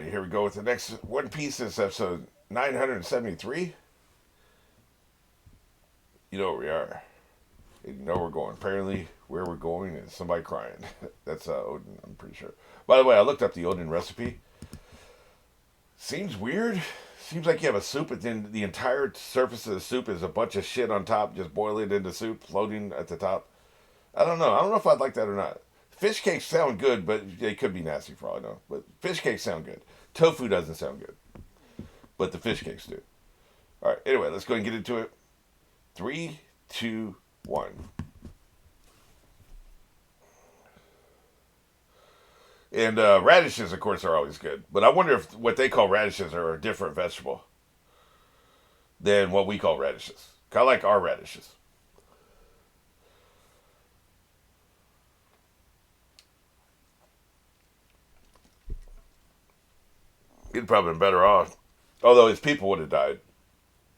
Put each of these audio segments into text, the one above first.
Alright, here we go with the next One Piece. This episode 973. You know where we are. You know where we're going. Apparently, where we're going is somebody crying. That's Odin, I'm pretty sure. By the way, I looked up the Odin recipe. Seems weird. Seems like you have a soup, and then the entire surface of the soup is a bunch of shit on top, just boiling into soup, floating at the top. I don't know. I don't know if I'd like that or not. Fish cakes sound good, but they could be nasty for all I know. But fish cakes sound good. Tofu doesn't sound good, but the fish cakes do. All right. Anyway, let's go and get into it. 3, 2, 1. And radishes, of course, are always good. But I wonder if what they call radishes are a different vegetable than what we call radishes. I like our radishes. He'd probably been better off. Although his people would have died.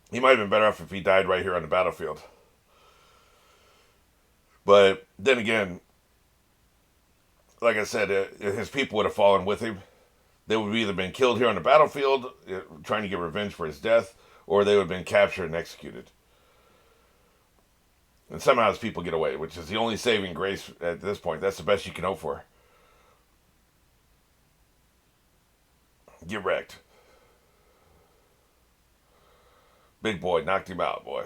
He might have been better off if he died right here on the battlefield. But then again, like I said, his people would have fallen with him. They would have either been killed here on the battlefield, trying to get revenge for his death, or they would have been captured and executed. And somehow his people get away, which is the only saving grace at this point. That's the best you can hope for. Get wrecked. Big boy knocked him out, boy.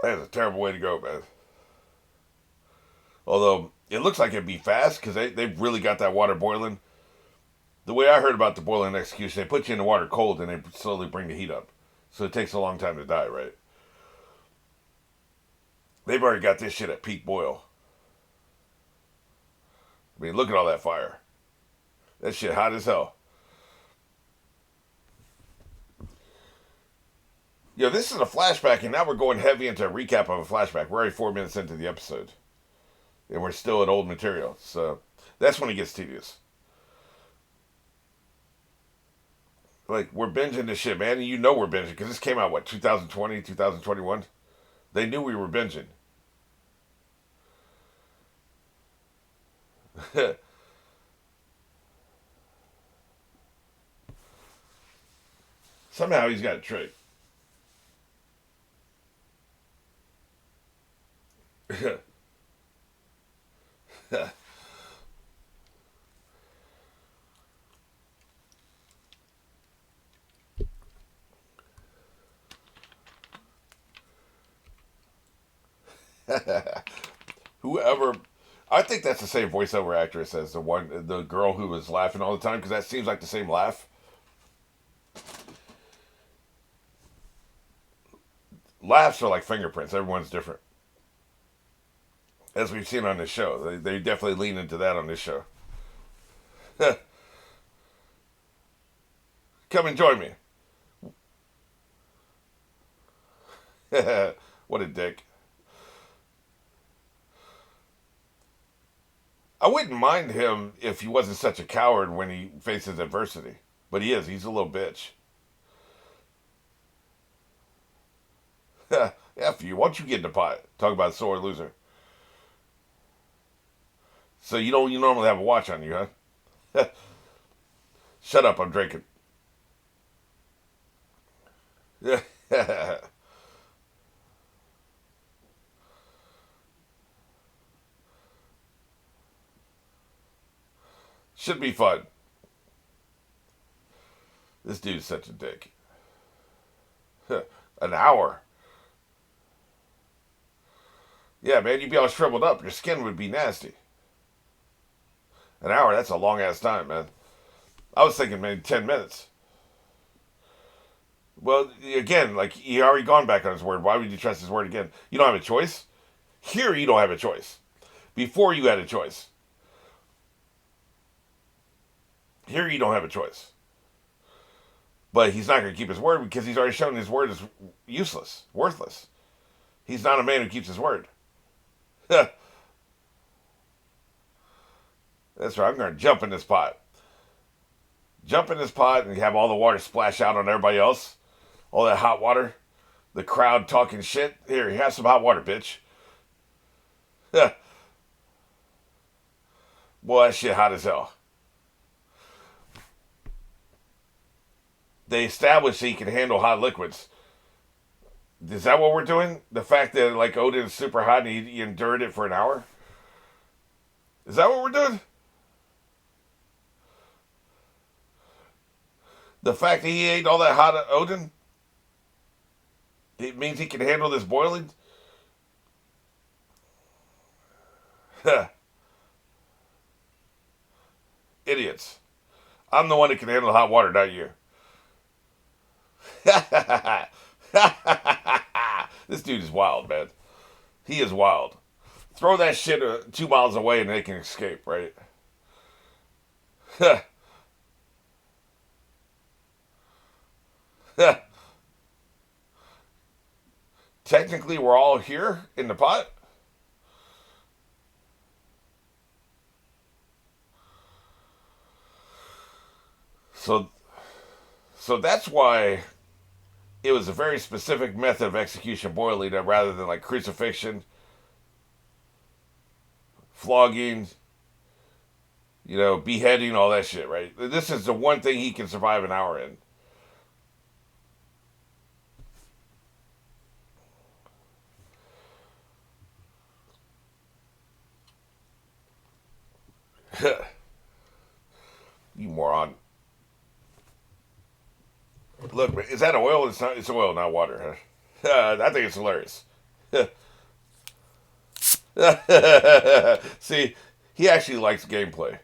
That's a terrible way to go, man. Although, it looks like it'd be fast, because they've really got that water boiling. The way I heard about the boiling execution, they put you in the water cold, and they slowly bring the heat up. So it takes a long time to die, right? They've already got this shit at peak boil. I mean, look at all that fire. That shit hot as hell. This is a flashback, and now we're going heavy into a recap of a flashback. We're already 4 minutes into the episode. And we're still at old material. So that's when it gets tedious. Like, we're binging this shit, man. And you know we're binging. Because this came out, 2020, 2021? They knew we were binging. Somehow he's got a trick. Whoever, I think that's the same voiceover actress as the girl who was laughing all the time, because that seems like the same laugh. Laughs are like fingerprints. Everyone's different, as we've seen on this show. They definitely lean into that on this show. Come and join me. What a dick. I wouldn't mind him if he wasn't such a coward when he faces adversity. But he is. He's a little bitch. F you. Why don't you get in the pot? Talk about sore loser. So you normally have a watch on you, huh? Shut up, I'm drinking. Should be fun. This dude's such a dick. An hour. Yeah, man, you'd be all shriveled up. Your skin would be nasty. An hour, that's a long ass time, man. I was thinking maybe 10 minutes. Well, again, like, he already gone back on his word. Why would you trust his word again? You don't have a choice. Here, you don't have a choice. Before, you had a choice. Here, you don't have a choice. But he's not going to keep his word because he's already shown his word is useless, worthless. He's not a man who keeps his word. That's right, I'm going to jump in this pot. jump in this pot and have all the water splash out on everybody else. All that hot water. The crowd talking shit. Here, have some hot water, bitch. Boy, that shit hot as hell. They established he can handle hot liquids. Is that what we're doing? The fact that like Odin's super hot and he endured it for an hour? Is that what we're doing? The fact that he ate all that hot Odin? It means he can handle this boiling? Idiots. I'm the one that can handle hot water, not you. This dude is wild, man. He is wild. Throw that shit 2 miles away and they can escape, right? Technically, we're all here in the pot. So, so that's why it was a very specific method of execution, boiling it, rather than like crucifixion, flogging, beheading, all that shit, right? This is the one thing he can survive an hour in. You moron. Look, is that oil? It's not. It's oil, not water. Huh? I think it's hilarious. See, he actually likes gameplay.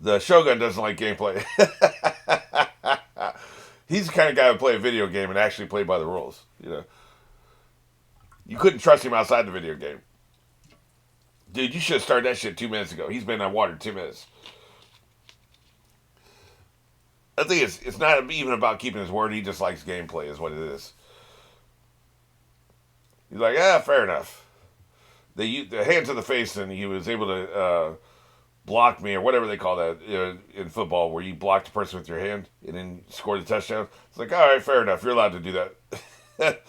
The Shogun doesn't like gameplay. He's the kind of guy who play a video game and actually play by the rules. You couldn't trust him outside the video game. Dude, you should have started that shit 2 minutes ago. He's been on water 2 minutes. I think it's not even about keeping his word. He just likes gameplay, is what it is. He's like, fair enough. The hand to the face, and he was able to block me, or whatever they call that in football, where you block the person with your hand and then score the touchdown. It's like, all right, fair enough. You're allowed to do that.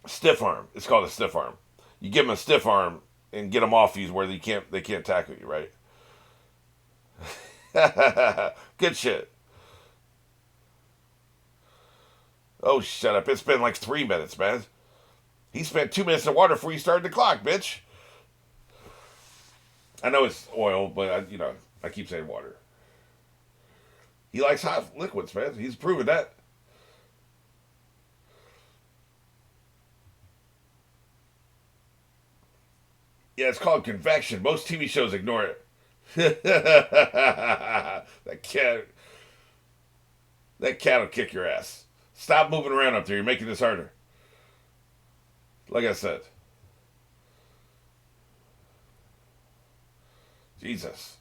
Stiff arm. It's called a stiff arm. You give them a stiff arm and get them off you where they can't tackle you, right? Good shit. Oh, shut up. It's been like 3 minutes, man. He spent 2 minutes in water before you started the clock, bitch. I know it's oil, but I keep saying water. He likes hot liquids, man. He's proven that. Yeah, it's called convection. Most TV shows ignore it. that cat, that cat will kick your ass. Stop moving around up there. You're making this harder. Like I said. Jesus.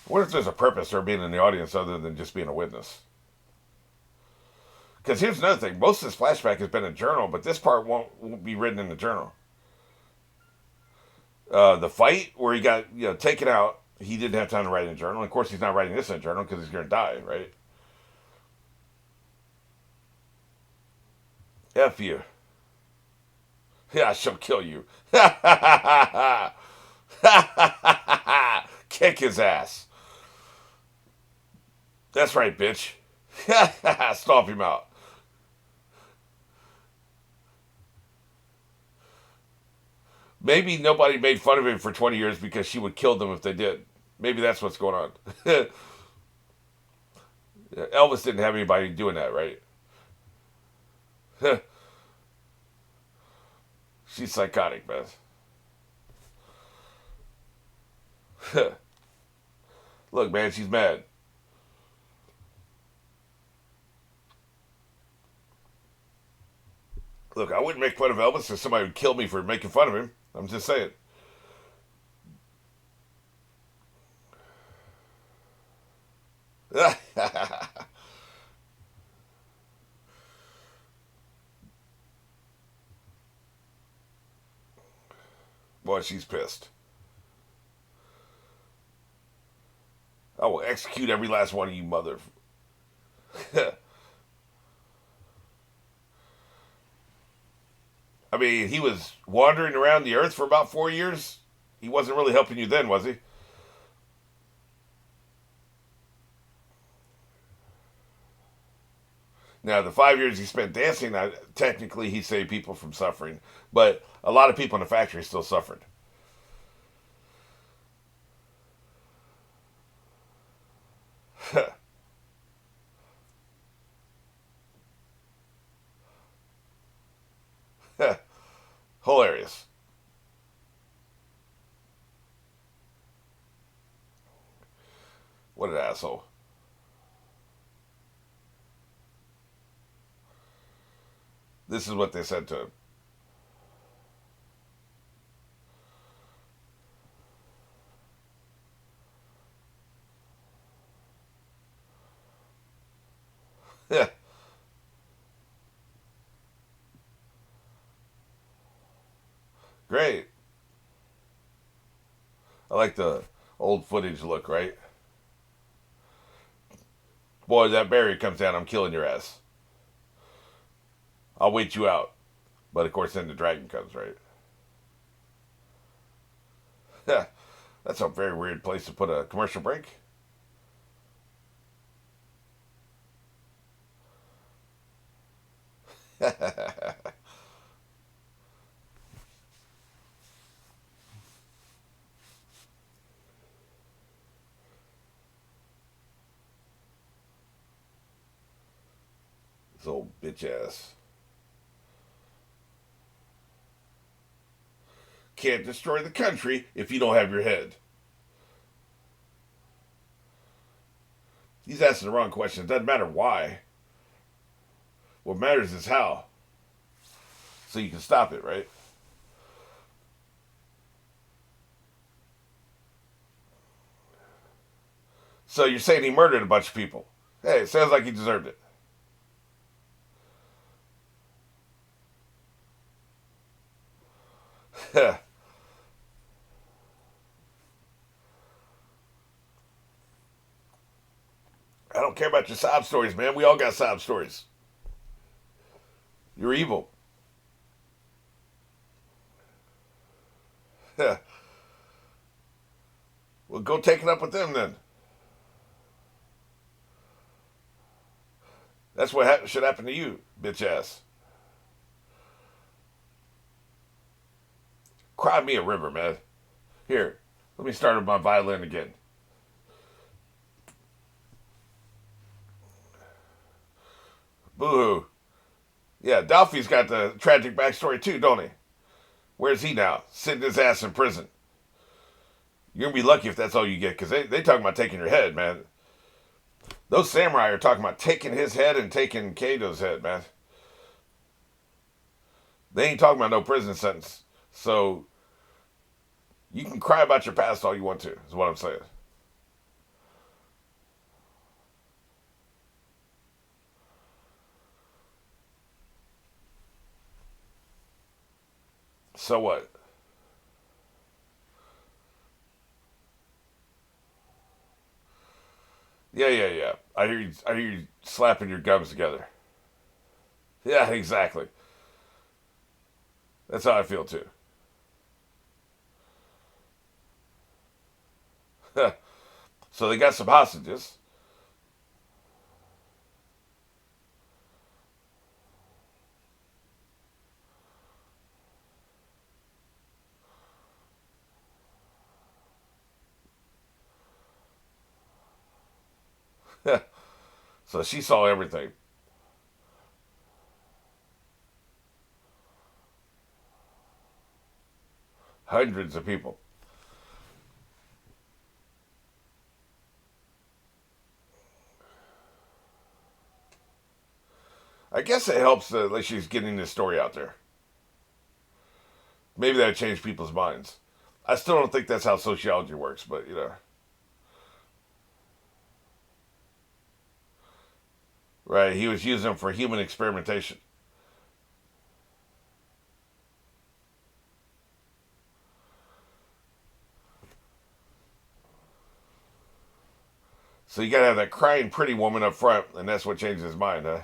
What if there's a purpose for being in the audience other than just being a witness? Because here's another thing. Most of this flashback has been a journal, but this part won't be written in the journal. The fight where he got taken out, he didn't have time to write in a journal. Of course, he's not writing this in a journal because he's going to die, right? F you. Yeah, she'll kill you. Kick his ass. That's right, bitch. Stomp him out. Maybe nobody made fun of him for 20 years because she would kill them if they did. Maybe that's what's going on. Elvis didn't have anybody doing that, right? She's psychotic, man. Look, man, she's mad. Look, I wouldn't make fun of Elvis if somebody would kill me for making fun of him. I'm just saying. Boy, she's pissed. I will execute every last one of you mother. I mean, he was wandering around the earth for about 4 years. He wasn't really helping you then, was he? Now, the 5 years he spent dancing, technically he saved people from suffering, but a lot of people in the factory still suffered. Hilarious. What an asshole. This is what they said to him. Great. I like the old footage look, right? Boy, that barrier comes down, I'm killing your ass. I'll wait you out. But of course, then the dragon comes, right? That's a very weird place to put a commercial break. This old bitch ass. Can't destroy the country if you don't have your head. He's asking the wrong question. It doesn't matter why. What matters is how. So you can stop it, right? So you're saying he murdered a bunch of people. Hey, it sounds like he deserved it. I don't care about your sob stories, man. We all got sob stories. You're evil. Well, go take it up with them then. That's what should happen to you, bitch ass. Cry me a river, man. Here, let me start with my violin again. Boo hoo. Yeah, Dalphie's got the tragic backstory too, don't he? Where's he now? Sitting his ass in prison. You're gonna be lucky if that's all you get, because they talking about taking your head, man. Those samurai are talking about taking his head and taking Kato's head, man. They ain't talking about no prison sentence. So you can cry about your past all you want to, is what I'm saying. So what? Yeah, yeah, yeah. I hear you slapping your gums together. Yeah, exactly. That's how I feel too. So they got some hostages. So she saw everything. Hundreds of people. I guess it helps that like she's getting this story out there. Maybe that changed people's minds. I still don't think that's how sociology works, but you know, right? He was using them for human experimentation. So you gotta have that crying pretty woman up front, and that's what changes his mind, huh?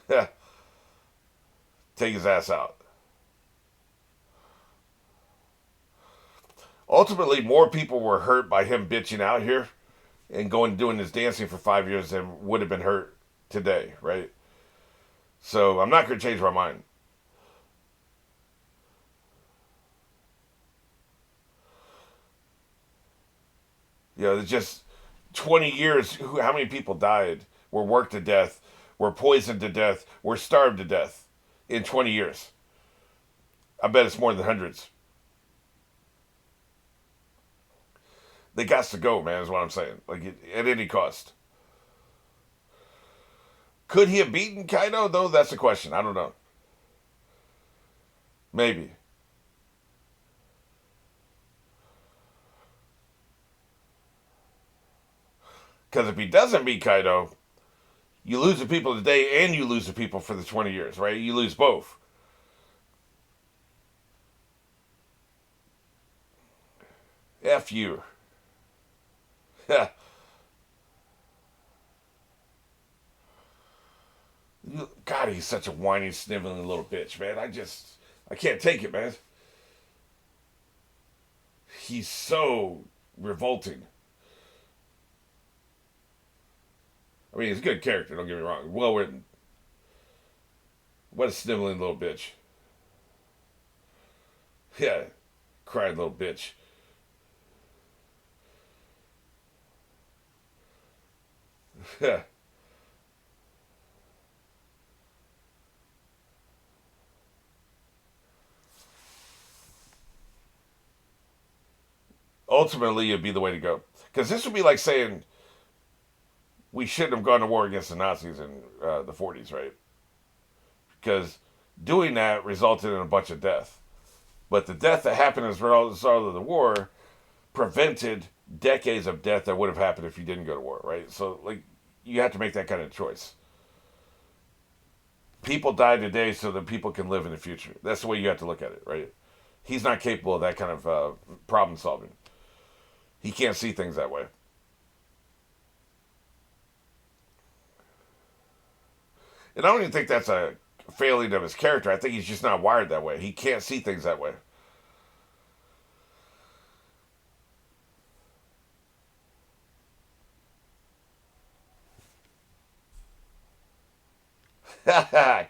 Yeah. Take his ass out. Ultimately, more people were hurt by him bitching out here and going doing his dancing for 5 years than would have been hurt today, right? So I'm not going to change my mind. You know, it's just 20 years. How many people died, were worked to death, were poisoned to death, were starved to death in 20 years? I bet it's more than hundreds. They got to go, man, is what I'm saying. Like, at any cost. Could he have beaten Kaido, though? That's the question. I don't know. Maybe. Because if he doesn't beat Kaido, you lose the people today and you lose the people for the 20 years, right? You lose both. F you. Yeah. God, he's such a whiny, sniveling little bitch, man. I can't take it, man. He's so revolting. I mean, he's a good character, don't get me wrong. Well written. What a sniveling little bitch. Yeah, crying little bitch. Yeah. Ultimately, it'd be the way to go. Because this would be like saying we shouldn't have gone to war against the Nazis in the 40s, right? Because doing that resulted in a bunch of death. But the death that happened as a result of the war prevented decades of death that would have happened if you didn't go to war, right? So, like, you have to make that kind of choice. People die today so that people can live in the future. That's the way you have to look at it, right? He's not capable of that kind of problem solving. He can't see things that way. And I don't even think that's a failing of his character. I think he's just not wired that way. He can't see things that way.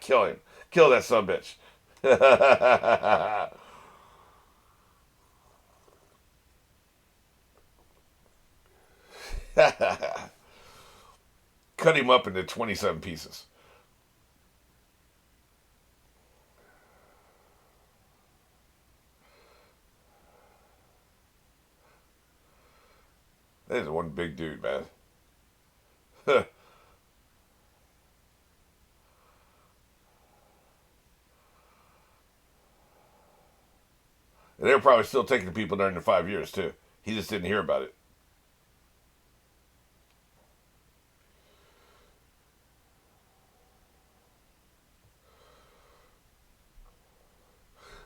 Kill him. Kill that son bitch. Cut him up into 27 pieces. That is one big dude, man. And they were probably still taking people during the 5 years, too. He just didn't hear about it.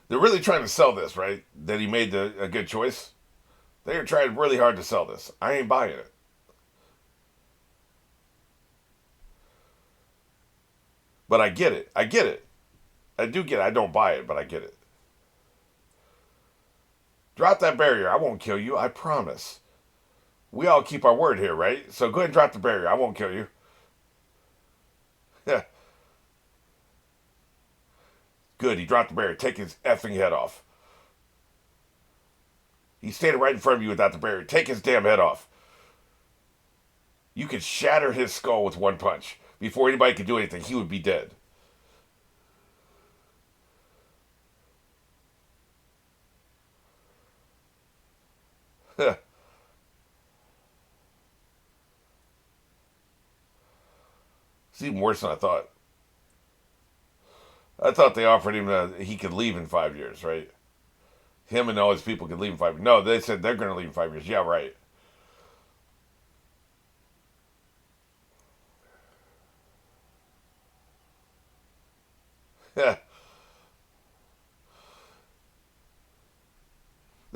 They're really trying to sell this, right? That he made a good choice. They are trying really hard to sell this. I ain't buying it. But I get it. I get it. I do get it. I don't buy it, but I get it. Drop that barrier. I won't kill you. I promise. We all keep our word here, right? So go ahead and drop the barrier. I won't kill you. Yeah. Good. He dropped the barrier. Take his effing head off. He's standing right in front of you without the barrier. Take his damn head off. You could shatter his skull with one punch. Before anybody could do anything, he would be dead. It's even worse than I thought. I thought they offered him he could leave in 5 years, right? Him and all his people could leave in 5 years. No, they said they're going to leave in 5 years. Yeah, right.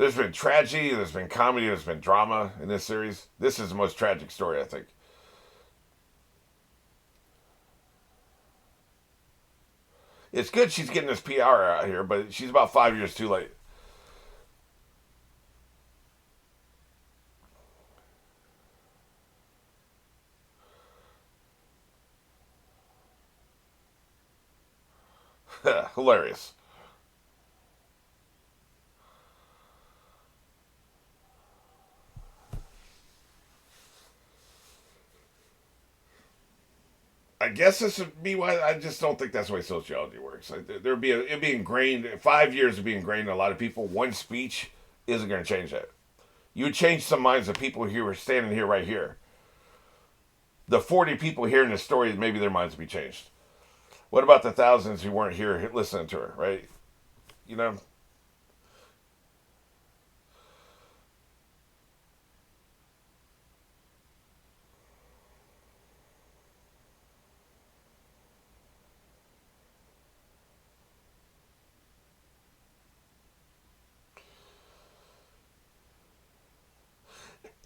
there's been tragedy, there's been comedy, there's been drama in this series. This is the most tragic story, I think. It's good she's getting this PR out here, but she's about 5 years too late. Hilarious. I guess this would be why I just don't think that's the way sociology works. Like, there'd be it'd be ingrained. 5 years would be ingrained in a lot of people. One speech isn't going to change that. You would change some minds of people who are standing here right here. The 40 people hearing the story, maybe their minds would be changed. What about the thousands who weren't here listening to her? Right? You know.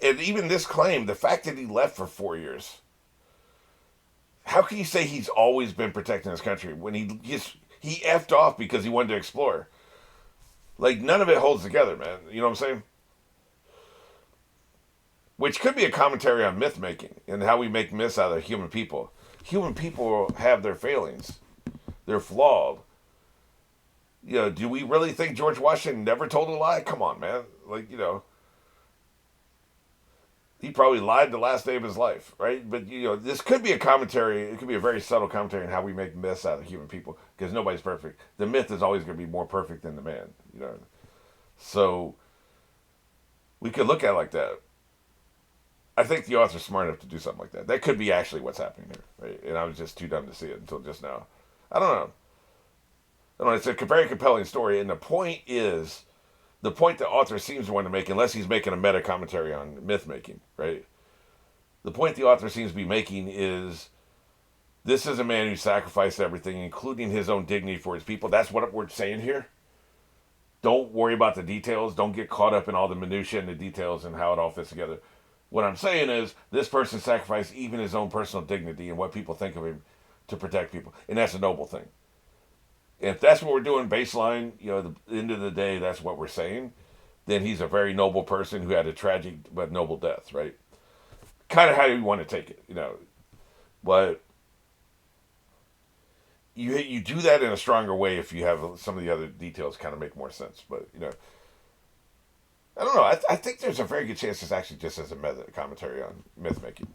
And even this claim, the fact that he left for 4 years, how can you say he's always been protecting his country when he effed off because he wanted to explore? Like none of it holds together, man. You know what I'm saying? Which could be a commentary on myth making and how we make myths out of human people. Human people have their failings. They're flawed. Do we really think George Washington never told a lie? Come on, man. He probably lied the last day of his life, right? But this could be a commentary. It could be a very subtle commentary on how we make myths out of human people because nobody's perfect. The myth is always going to be more perfect than the man. So we could look at it like that. I think the author's smart enough to do something like that. That could be actually what's happening here, right? And I was just too dumb to see it until just now. I don't know. I don't know. It's a very compelling story, and the point the author seems to want to make, unless he's making a meta commentary on myth making, right? The point the author seems to be making is this is a man who sacrificed everything, including his own dignity for his people. That's what we're saying here. Don't worry about the details. Don't get caught up in all the minutiae and the details and how it all fits together. What I'm saying is this person sacrificed even his own personal dignity and what people think of him to protect people. And that's a noble thing. If that's what we're doing baseline, at the end of the day, that's what we're saying, then he's a very noble person who had a tragic but noble death, right? Kind of how you want to take it. But you do that in a stronger way if you have some of the other details kind of make more sense. But, I don't know. I think there's a very good chance it's actually just as a meta commentary on myth making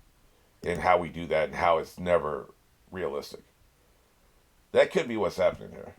and how we do that and how it's never realistic. That could be what's happening here.